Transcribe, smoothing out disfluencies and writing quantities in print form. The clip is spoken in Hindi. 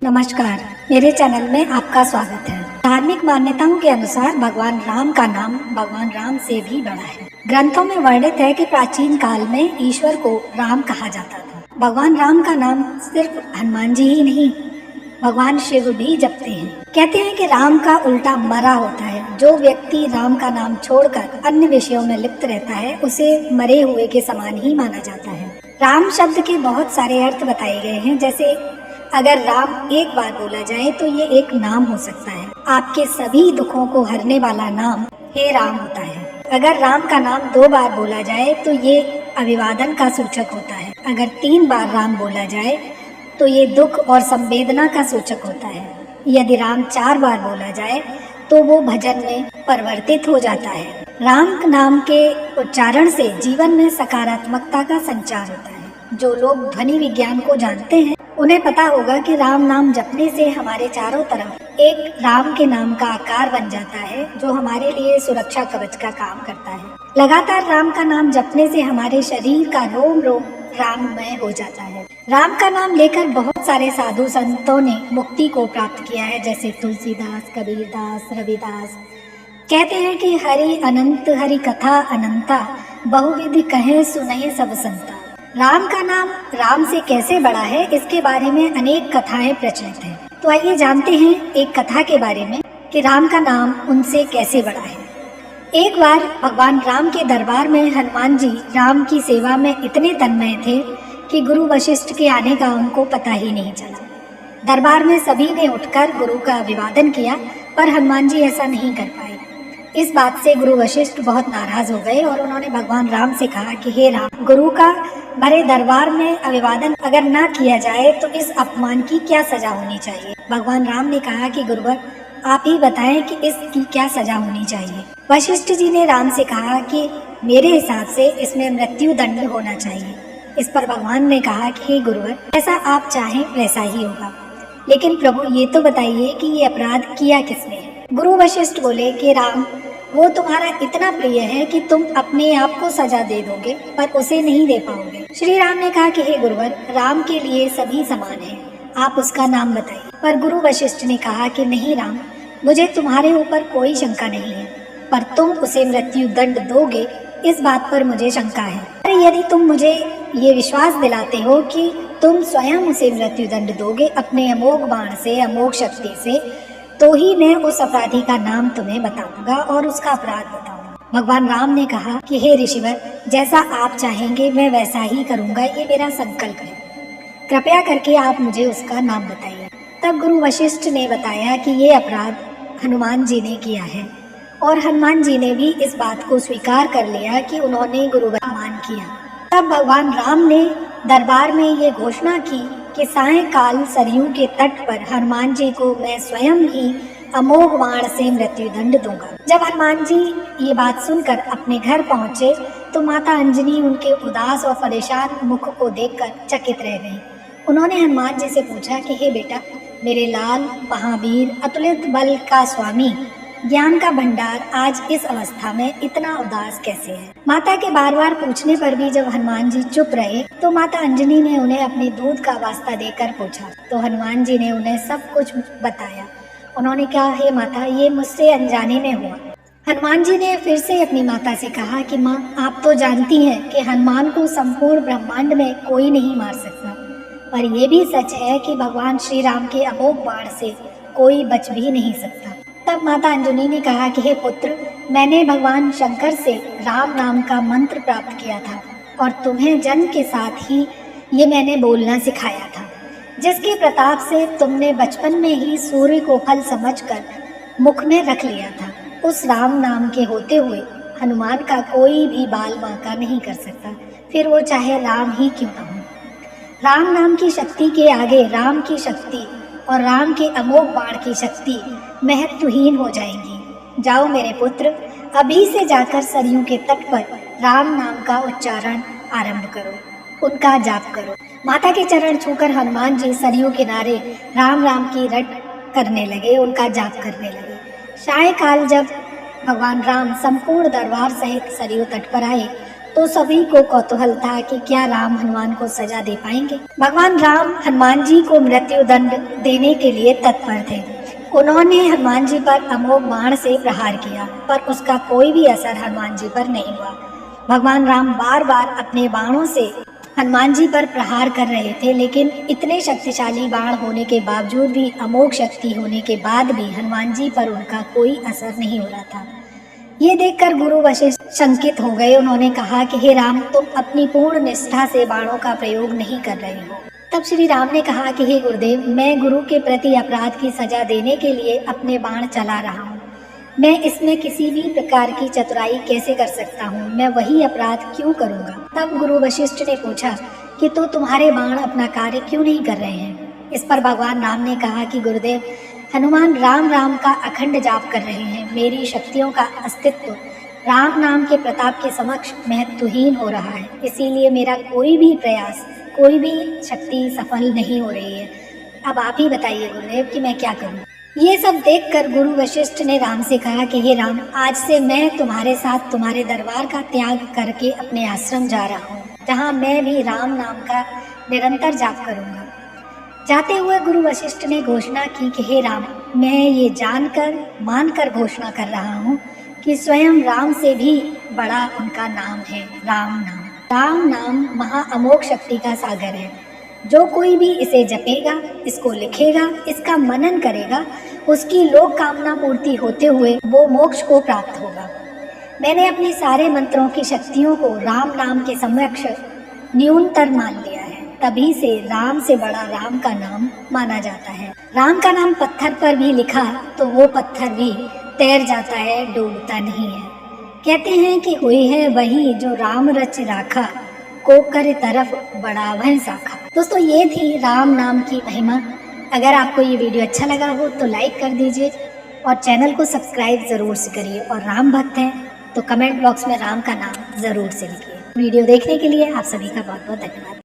नमस्कार, मेरे चैनल में आपका स्वागत है। धार्मिक मान्यताओं के अनुसार भगवान राम का नाम भगवान राम से भी बड़ा है। ग्रंथों में वर्णित है कि प्राचीन काल में ईश्वर को राम कहा जाता था। भगवान राम का नाम सिर्फ हनुमान जी ही नहीं, भगवान शिव भी जपते हैं। कहते हैं कि राम का उल्टा मरा होता है। जो व्यक्ति राम का नाम छोड़कर अन्य विषयों में लिप्त रहता है उसे मरे हुए के समान ही माना जाता है। राम शब्द के बहुत सारे अर्थ बताए गए हैं। जैसे अगर राम एक बार बोला जाए तो ये एक नाम हो सकता है। आपके सभी दुखों को हरने वाला नाम हे राम होता है। अगर राम का नाम 2 बार बोला जाए तो ये अभिवादन का सूचक होता है। अगर 3 बार राम बोला जाए तो ये दुख और संवेदना का सूचक होता है। यदि राम 4 बार बोला जाए तो वो भजन में परिवर्तित हो जाता है। राम नाम के उच्चारण से जीवन में सकारात्मकता का संचार होता है। जो लोग ध्वनि विज्ञान को जानते हैं उन्हें पता होगा कि राम नाम जपने से हमारे चारों तरफ एक राम के नाम का आकार बन जाता है, जो हमारे लिए सुरक्षा कवच का काम करता है। लगातार राम का नाम जपने से हमारे शरीर का रोम रोम राममय हो जाता है। राम का नाम लेकर बहुत सारे साधु संतों ने मुक्ति को प्राप्त किया है, जैसे तुलसीदास, कबीरदास, रविदास। कहते हैं कि हरि अनंत हरि कथा अनंता, बहुविधि कहे सुनहि सब संता। राम का नाम राम से कैसे बड़ा है, इसके बारे में अनेक कथाएं प्रचलित हैं। तो आइए जानते हैं एक कथा के बारे में कि राम का नाम उनसे कैसे बड़ा है। एक बार भगवान राम के दरबार में हनुमान जी राम की सेवा में इतने तन्मय थे कि गुरु वशिष्ठ के आने का उनको पता ही नहीं चला। दरबार में सभी ने उठकर गुरु का अभिवादन किया, पर हनुमान जी ऐसा नहीं कर पाए। इस बात से गुरु वशिष्ठ बहुत नाराज हो गए और उन्होंने भगवान राम से कहा कि हे राम, गुरु का भरे दरबार में अभिवादन अगर ना किया जाए तो इस अपमान की क्या सजा होनी चाहिए। भगवान राम ने कहा कि गुरुवर, आप ही बताएं कि इसकी क्या सजा होनी चाहिए। वशिष्ठ जी ने राम से कहा कि मेरे हिसाब से इसमें मृत्यु दंड होना चाहिए। इस पर भगवान ने कहा कि हे गुरुवर, जैसा आप चाहें वैसा ही होगा, लेकिन प्रभु ये तो बताइए कि ये अपराध किया किसने है। गुरु वशिष्ठ बोले कि राम, वो तुम्हारा इतना प्रिय है कि तुम अपने आप को सजा दे दोगे पर उसे नहीं दे पाओगे। श्री राम ने कहा कि हे गुरुवर, राम के लिए सभी समान हैं, आप उसका नाम बताइए। पर गुरु वशिष्ठ ने कहा कि नहीं राम, मुझे तुम्हारे ऊपर कोई शंका नहीं है, पर तुम उसे मृत्यु दंड दोगे इस बात पर मुझे शंका है। पर यदि तुम मुझे ये विश्वास दिलाते हो कि तुम स्वयं उसे मृत्यु दंड दोगे अपने अमोघ बाण से, अमोघ शक्ति से, तो ही मैं उस अपराधी का नाम तुम्हें बताऊंगा और उसका अपराध बताऊंगा। भगवान राम ने कहा कि हे ऋषिवर, जैसा आप चाहेंगे मैं वैसा ही करूंगा, ये मेरा संकल्प है। कृपया करके आप मुझे उसका नाम बताइए। तब गुरु वशिष्ठ ने बताया कि ये अपराध हनुमान जी ने किया है, और हनुमान जी ने भी इस बात को स्वीकार कर लिया कि उन्होंने गुरु का अपमान किया। तब भगवान राम ने दरबार में ये घोषणा की कि सायंकाल सरयू के तट पर हनुमान जी को मैं स्वयं ही अमोघ बाण से मृत्यु दंड दूंगा। जब हनुमान जी ये बात सुनकर अपने घर पहुंचे तो माता अंजनी उनके उदास और परेशान मुख को देखकर चकित रह गई। उन्होंने हनुमान जी से पूछा कि हे बेटा, मेरे लाल, महावीर, अतुलित बल का स्वामी, ज्ञान का भंडार आज इस अवस्था में इतना उदास कैसे है। माता के बार बार पूछने पर भी जब हनुमान जी चुप रहे तो माता अंजनी ने उन्हें अपने दूध का वास्ता देकर पूछा, तो हनुमान जी ने उन्हें सब कुछ बताया। उन्होंने कहा, हे माता, ये मुझसे अनजाने में हुआ। हनुमान जी ने फिर से अपनी माता से कहा कि माँ, आप तो जानती हैं कि हनुमान को संपूर्ण ब्रह्मांड में कोई नहीं मार सकता, पर यह भी सच है कि भगवान श्री राम के अमोघ बाण से कोई बच भी नहीं सकता। तब माता अंजनी ने कहा कि हे पुत्र, मैंने भगवान शंकर से राम नाम का मंत्र प्राप्त किया था और तुम्हें जन्म के साथ ही ये मैंने बोलना सिखाया था, जिसके प्रताप से तुमने बचपन में ही सूर्य को फल समझकर मुख में रख लिया था। उस राम नाम के होते हुए हनुमान का कोई भी बाल बांका नहीं कर सकता, फिर वो चाहे राम ही क्यों न हो। राम नाम की शक्ति के आगे राम की शक्ति और राम के अमोघ बाण की शक्ति महत्वहीन हो जाएंगी। जाओ मेरे पुत्र, अभी से जाकर सरयू के तट पर राम नाम का उच्चारण आरंभ करो, उनका जाप करो। माता के चरण छूकर हनुमान जी सरयू किनारे राम राम की रट करने लगे, उनका जाप करने लगे। सायंकाल जब भगवान राम संपूर्ण दरबार सहित सरयू तट पर आए तो सभी को कौतूहल था कि क्या राम हनुमान को सजा दे पाएंगे। भगवान राम हनुमान जी को मृत्यु दंड देने के लिए तत्पर थे। उन्होंने हनुमान जी पर अमोघ बाण से प्रहार किया, पर उसका कोई भी असर हनुमान जी पर नहीं हुआ। भगवान राम बार बार अपने बाणों से हनुमान जी पर प्रहार कर रहे थे, लेकिन इतने शक्तिशाली बाण होने के बावजूद भी, अमोघ शक्ति होने के बाद भी हनुमान जी पर उनका कोई असर नहीं हो रहा था। ये देखकर गुरु वशिष्ठ शंकित हो गए। उन्होंने कहा कि हे राम, तुम अपनी पूर्ण निष्ठा से बाणों का प्रयोग नहीं कर रहे हो। तब श्री राम ने कहा कि हे गुरुदेव, मैं गुरु के प्रति अपराध की सजा देने के लिए अपने बाण चला रहा हूँ। मैं इसमें किसी भी प्रकार की चतुराई कैसे कर सकता हूँ? मैं वही अपराध क्यों करूँगा? तब गुरु वशिष्ठ ने पूछा कि तो तुम्हारे बाण अपना कार्य क्यों नहीं कर रहे हैं? इस पर भगवान राम ने कहा कि गुरुदेव, हनुमान राम राम का अखंड जाप कर रहे हैं। मेरी शक्तियों का अस्तित्व राम नाम के प्रताप के समक्ष महत्वहीन हो रहा है, इसीलिए मेरा कोई भी प्रयास, कोई भी शक्ति सफल नहीं हो रही है। अब आप ही बताइए गुरुदेव कि मैं क्या करूं? ये सब देखकर गुरु वशिष्ठ ने राम से कहा कि हे राम, आज से मैं तुम्हारे साथ तुम्हारे दरबार का त्याग करके अपने आश्रम जा रहा हूँ, जहाँ मैं भी राम नाम का निरंतर जाप करूँगा। जाते हुए गुरु वशिष्ठ ने घोषणा की कि हे राम, मैं ये जानकर मानकर घोषणा कर रहा हूँ कि स्वयं राम से भी बड़ा उनका नाम है राम नाम। राम नाम महा अमोघ शक्ति का सागर है। जो कोई भी इसे जपेगा, इसको लिखेगा, इसका मनन करेगा, उसकी लोक कामना पूर्ति होते हुए वो मोक्ष को प्राप्त होगा। मैंने अपने सारे मंत्रों की शक्तियों को राम नाम के समक्ष न्यूनतर मान लिया है। तभी से राम से बड़ा राम का नाम माना जाता है। राम का नाम पत्थर पर भी लिखा तो वो पत्थर भी तैर जाता है, डूबता नहीं है। कहते हैं कि हुई है वही जो राम रच राखा, को कर तरफ बढ़ावन शाखा। दोस्तों, ये थी राम नाम की महिमा। अगर आपको ये वीडियो अच्छा लगा हो तो लाइक कर दीजिए और चैनल को सब्सक्राइब ज़रूर से करिए। और राम भक्त हैं तो कमेंट बॉक्स में राम का नाम ज़रूर से लिखिए। वीडियो देखने के लिए आप सभी का बहुत बहुत धन्यवाद।